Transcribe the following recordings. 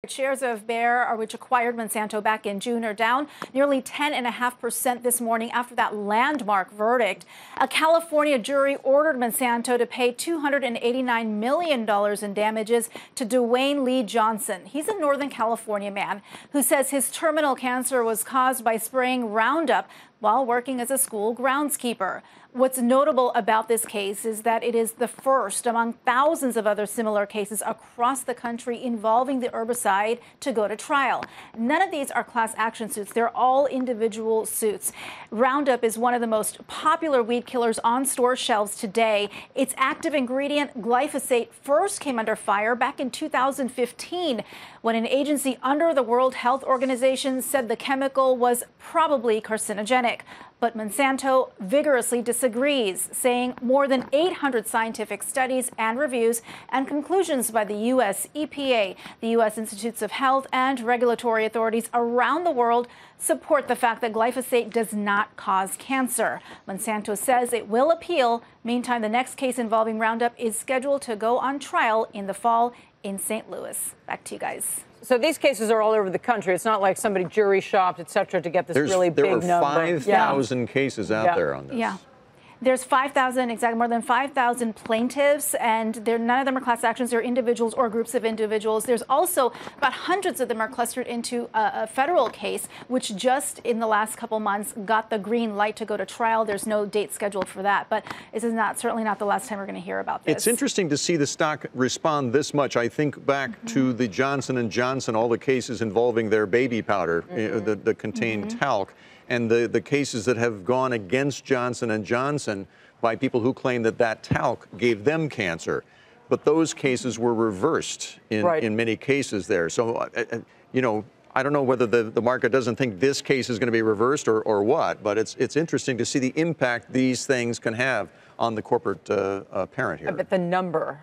Shares of Bayer, which acquired Monsanto back in June, are down nearly 10.5% this morning after that landmark verdict. A California jury ordered Monsanto to pay $289 million in damages to Dwayne Lee Johnson. He's a Northern California man who says his terminal cancer was caused by spraying Roundup while working as a school groundskeeper. What's notable about this case is that it is the first among thousands of other similar cases across the country involving the herbicide to go to trial. None of these are class action suits. They're all individual suits. Roundup is one of the most popular weed killers on store shelves today. Its active ingredient, glyphosate, first came under fire back in 2015 when an agency under the World Health Organization said the chemical was probably carcinogenic. But Monsanto vigorously disagrees, saying more than 800 scientific studies and reviews and conclusions by the U.S. EPA, the U.S. Institutes of Health, and regulatory authorities around the world support the fact that glyphosate does not cause cancer. Monsanto says it will appeal. Meantime, the next case involving Roundup is scheduled to go on trial in the fall in St. Louis. Back to you guys. So these cases are all over the country. It's not like somebody jury shopped, et cetera, to get this really big number. There are 5,000 cases out there on this. Yeah. There's 5,000, exactly, more than 5,000 plaintiffs, and none of them are class actions. They're individuals or groups of individuals. There's also about hundreds of them are clustered into a federal case, which just in the last couple months got the green light to go to trial. There's no date scheduled for that, but this is certainly not the last time we're going to hear about this. It's interesting to see the stock respond this much. I think back to the Johnson & Johnson, all the cases involving their baby powder that contained talc, and the cases that have gone against Johnson & Johnson by people who claim that that talc gave them cancer. But those cases were reversed in many cases there. So, you know, I don't know whether the market doesn't think this case is going to be reversed or what, but it's interesting to see the impact these things can have on the corporate parent here. But the number.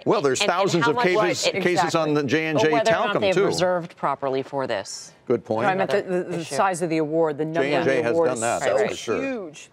Well, there's thousands of cases on the J&J talcum, they've too. reserved properly for this. Good point. No, I meant the size of the award, the number of the awards. J&J has done that, that's for sure. Huge.